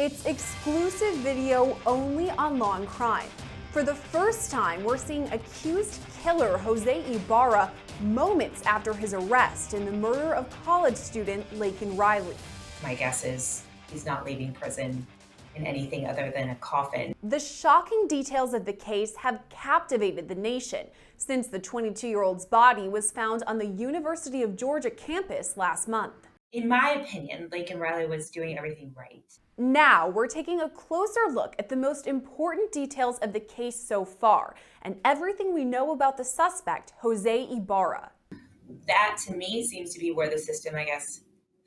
It's exclusive video only on Law&Crime. For the first time, we're seeing accused killer Jose Ibarra moments after his arrest in the murder of college student Laken Riley. My guess is he's not leaving prison in anything other than a coffin. The shocking details of the case have captivated the nation since the 22-year-old's body was found on the University of Georgia campus last month. In my opinion, Laken Riley was doing everything right. Now, we're taking a closer look at the most important details of the case so far and everything we know about the suspect, Jose Ibarra. That, to me, seems to be where the system,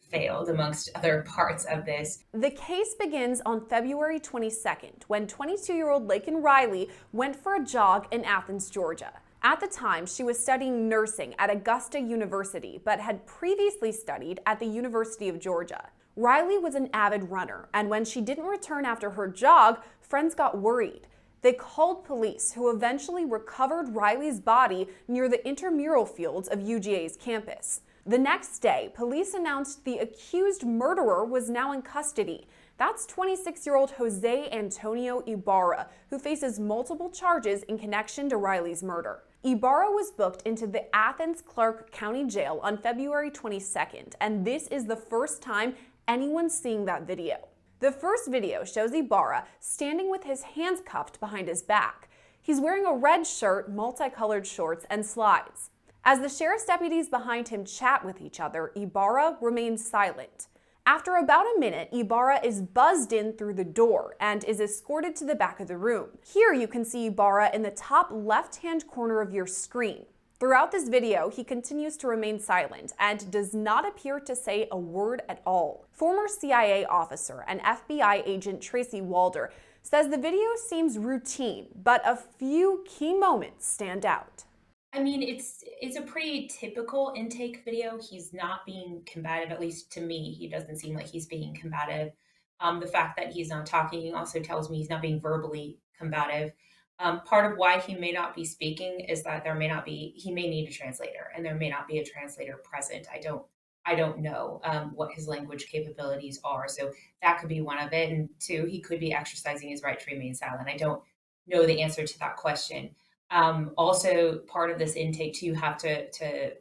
failed amongst other parts of this. The case begins on February 22nd, when 22-year-old Laken Riley went for a jog in Athens, Georgia. At the time, she was studying nursing at Augusta University, but had previously studied at the University of Georgia. Riley was an avid runner, and when she didn't return after her jog, friends got worried. They called police, who eventually recovered Riley's body near the intramural fields of UGA's campus. The next day, police announced the accused murderer was now in custody. That's 26-year-old Jose Antonio Ibarra, who faces multiple charges in connection to Riley's murder. Ibarra was booked into the Athens-Clarke County Jail on February 22nd, and this is the first time anyone's seeing that video. The first video shows Ibarra standing with his hands cuffed behind his back. He's wearing a red shirt, multicolored shorts, and slides. As the sheriff's deputies behind him chat with each other, Ibarra remains silent. After about a minute, Ibarra is buzzed in through the door and is escorted to the back of the room. Here you can see Ibarra in the top left-hand corner of your screen. Throughout this video, he continues to remain silent and does not appear to say a word at all. Former CIA officer and FBI agent Tracy Walder says the video seems routine, but a few key moments stand out. I mean, it's a pretty typical intake video. He's not being combative, at least to me. He doesn't seem like he's being combative. The fact that he's not talking also tells me he's not being verbally combative. Part of why he may not be speaking is that he may need a translator, and there may not be a translator present. I don't know what his language capabilities are. So that could be one of it. And two, he could be exercising his right to remain silent. I don't know the answer to that question. Also, part of this intake too, you have to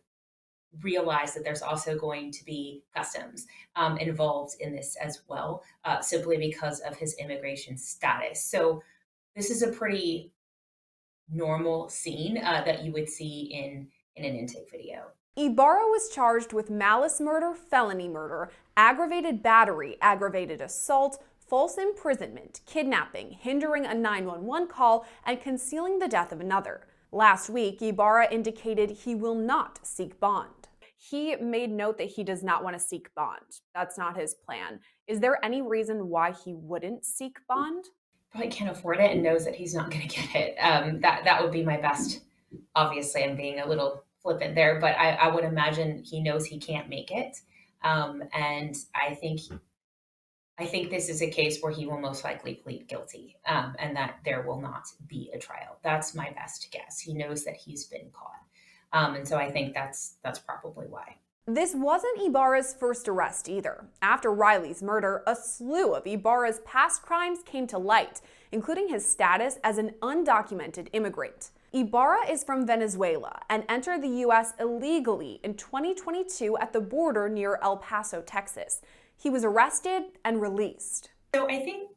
realize that there's also going to be customs involved in this as well, simply because of his immigration status. So this is a pretty normal scene that you would see in an intake video. Ibarra was charged with malice murder, felony murder, aggravated battery, aggravated assault, false imprisonment, kidnapping, hindering a 911 call, and concealing the death of another. Last week, Ibarra indicated he will not seek bond. He made note that he does not want to seek bond. That's not his plan. Is there any reason why he wouldn't seek bond? Probably can't afford it and knows that he's not going to get it. That would be my best. Obviously, I'm being a little flippant there, but I would imagine he knows he can't make it. And I think this is a case where he will most likely plead guilty, and that there will not be a trial. That's my best guess. He knows that he's been caught. And so I think that's probably why. This wasn't Ibarra's first arrest either. After Riley's murder, a slew of Ibarra's past crimes came to light, including his status as an undocumented immigrant. Ibarra is from Venezuela and entered the U.S. illegally in 2022 at the border near El Paso, Texas. He was arrested and released. So I think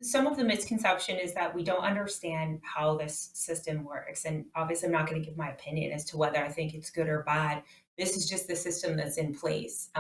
some of the misconception is that we don't understand how this system works. And obviously, I'm not going to give my opinion as to whether I think it's good or bad. This is just the system that's in place.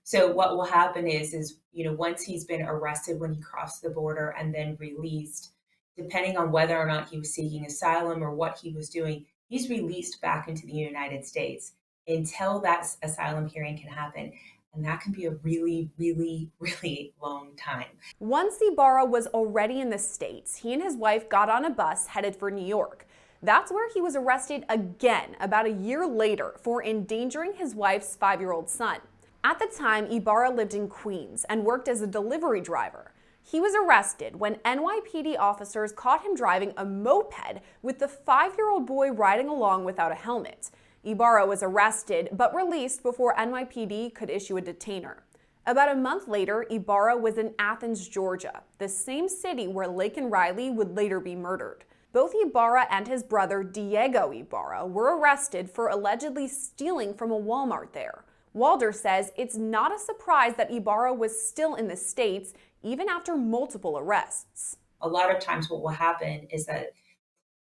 So what will happen is once he's been arrested when he crossed the border and then released, depending on whether or not he was seeking asylum or what he was doing, he's released back into the United States until that asylum hearing can happen. And that can be a really, really, really long time. Once Ibarra was already in the States, he and his wife got on a bus headed for New York. That's where he was arrested again about a year later for endangering his wife's 5-year-old son. At the time, Ibarra lived in Queens and worked as a delivery driver. He was arrested when NYPD officers caught him driving a moped with the 5-year-old boy riding along without a helmet. Ibarra was arrested but released before NYPD could issue a detainer. About a month later, Ibarra was in Athens, Georgia, the same city where Laken Riley would later be murdered. Both Ibarra and his brother Diego Ibarra were arrested for allegedly stealing from a Walmart there. Walder says it's not a surprise that Ibarra was still in the States even after multiple arrests. A lot of times what will happen is that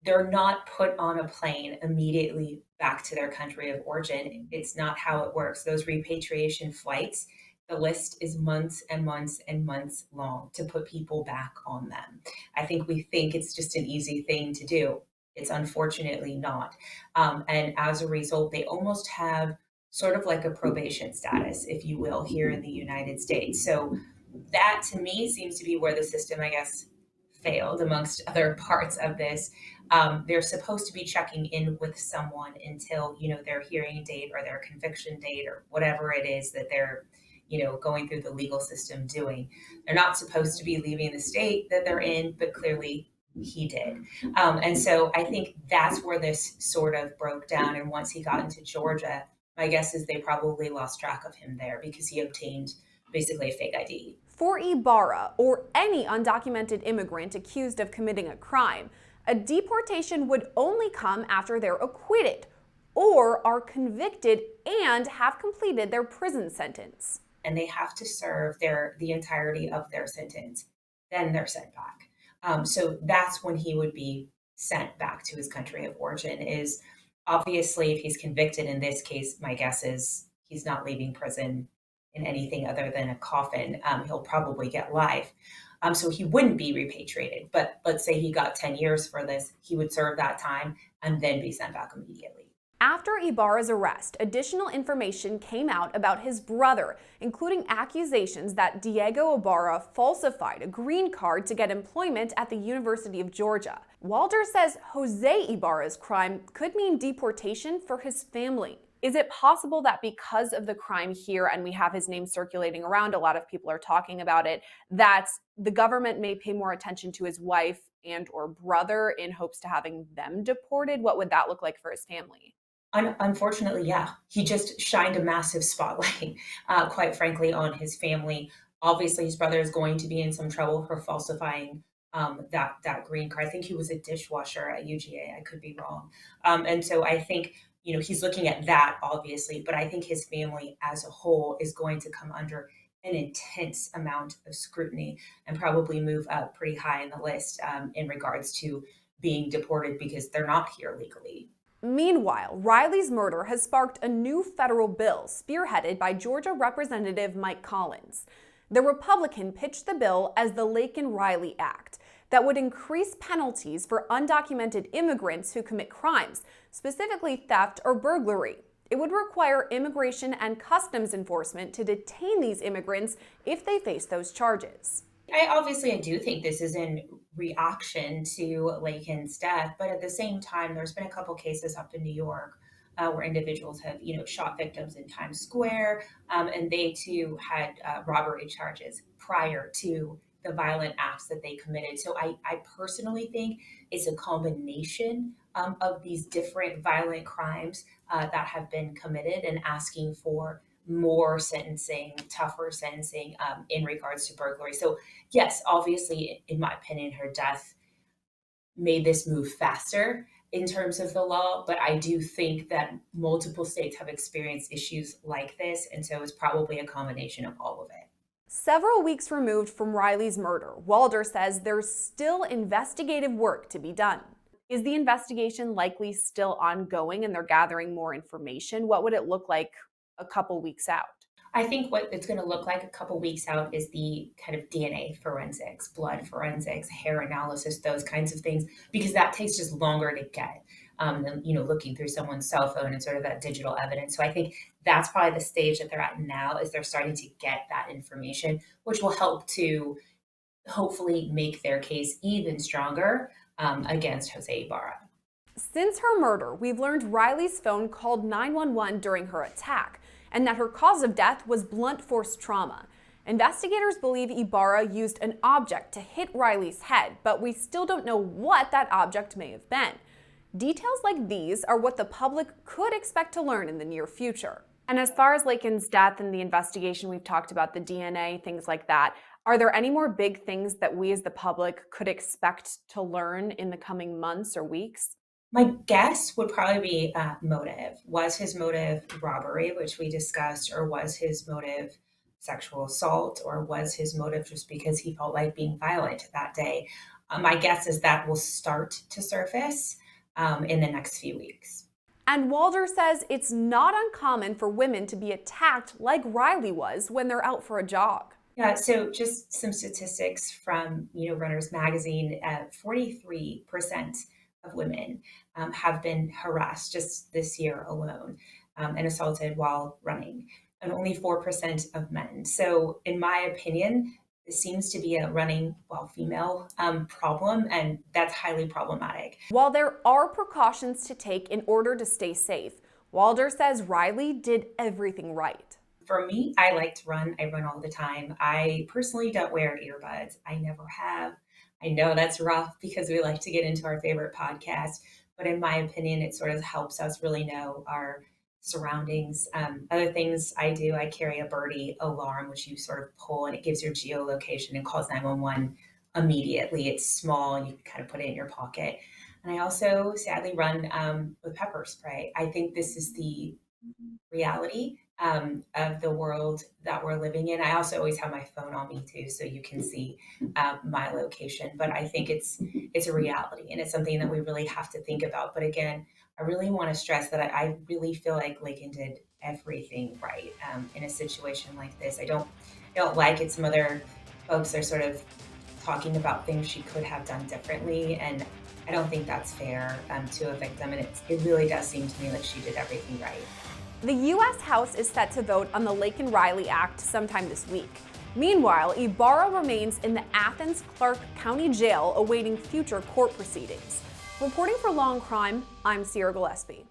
they're not put on a plane immediately back to their country of origin. It's not how it works. Those repatriation flights, the list is months and months and months long to put people back on them. I think we think it's just an easy thing to do. It's unfortunately not. And as a result, they almost have sort of like a probation status, if you will, here in the United States. So that to me seems to be where the system, I guess, failed amongst other parts of this. They're supposed to be checking in with someone until, their hearing date or their conviction date or whatever it is that they're, going through the legal system doing. They're not supposed to be leaving the state that they're in, but clearly he did. And so I think that's where this sort of broke down. And once he got into Georgia, my guess is they probably lost track of him there because he obtained basically a fake ID. For Ibarra, or any undocumented immigrant accused of committing a crime, a deportation would only come after they're acquitted or are convicted and have completed their prison sentence. And they have to serve the entirety of their sentence. Then they're sent back. So that's when he would be sent back to his country of origin. Is obviously, if he's convicted in this case, my guess is he's not leaving prison in anything other than a coffin. He'll probably get life. So he wouldn't be repatriated. But let's say he got 10 years for this, he would serve that time and then be sent back immediately. After Ibarra's arrest, additional information came out about his brother, including accusations that Diego Ibarra falsified a green card to get employment at the University of Georgia. Walder says Jose Ibarra's crime could mean deportation for his family. Is it possible that because of the crime here and we have his name circulating around, a lot of people are talking about it, that the government may pay more attention to his wife and or brother in hopes to having them deported? What would that look like for his family? Unfortunately, yeah. He just shined a massive spotlight, quite frankly, on his family. Obviously, his brother is going to be in some trouble for falsifying that green card. I think he was a dishwasher at UGA. I could be wrong. And so I think, he's looking at that, obviously, but I think his family as a whole is going to come under an intense amount of scrutiny and probably move up pretty high in the list in regards to being deported because they're not here legally. Meanwhile, Riley's murder has sparked a new federal bill spearheaded by Georgia Representative Mike Collins. The Republican pitched the bill as the Laken Riley Act that would increase penalties for undocumented immigrants who commit crimes, specifically theft or burglary. It would require Immigration and Customs Enforcement to detain these immigrants if they face those charges. I do think this is in reaction to Laken's death, but at the same time, there's been a couple cases up in New York where individuals have, shot victims in Times Square, and they too had robbery charges prior to the violent acts that they committed. So I personally think it's a combination of these different violent crimes that have been committed and asking for more sentencing, tougher sentencing in regards to burglary. So yes, obviously, in my opinion, her death made this move faster in terms of the law, but I do think that multiple states have experienced issues like this, and so it's probably a combination of all of it. Several weeks removed from Riley's murder, Walder says there's still investigative work to be done. Is the investigation likely still ongoing and they're gathering more information? What would it look like a couple weeks out? I think what it's going to look like a couple weeks out is the kind of DNA forensics, blood forensics, hair analysis, those kinds of things, because that takes just longer to get than, looking through someone's cell phone and sort of that digital evidence. So I think that's probably the stage that they're at now, is they're starting to get that information, which will help to hopefully make their case even stronger against Jose Ibarra. Since her murder, we've learned Riley's phone called 911 during her attack, and that her cause of death was blunt force trauma. Investigators believe Ibarra used an object to hit Riley's head, but we still don't know what that object may have been. Details like these are what the public could expect to learn in the near future. And as far as Laken's death and the investigation, we've talked about the DNA, things like that. Are there any more big things that we as the public could expect to learn in the coming months or weeks? My guess would probably be motive. Was his motive robbery, which we discussed, or was his motive sexual assault, or was his motive just because he felt like being violent that day? My guess is that will start to surface in the next few weeks. And Walder says it's not uncommon for women to be attacked like Riley was when they're out for a jog. Yeah, so just some statistics from Runners Magazine: 43% of women have been harassed just this year alone and assaulted while running, and only 4% of men. So, in my opinion, this seems to be a running while female problem, and that's highly problematic. While there are precautions to take in order to stay safe, Walder says Riley did everything right. For me, I like to run. I run all the time. I personally don't wear earbuds. I never have. I know that's rough because we like to get into our favorite podcast, but in my opinion, it sort of helps us really know our surroundings. Other things I do, I carry a birdie alarm, which you sort of pull and it gives your geolocation and calls 911 immediately. It's small and you can kind of put it in your pocket. And I also sadly run with pepper spray. I think this is the reality of the world that we're living in. I also always have my phone on me too, so you can see my location. But I think it's a reality, and it's something that we really have to think about. But again, I really want to stress that I really feel like Laken did everything right in a situation like this. I don't like it. Some other folks are sort of talking about things she could have done differently, and I don't think that's fair to a victim. And it really does seem to me like she did everything right. The U.S. House is set to vote on the Laken Riley Act sometime this week. Meanwhile, Ibarra remains in the Athens-Clarke County Jail awaiting future court proceedings. Reporting for Law&Crime, I'm Gillespie.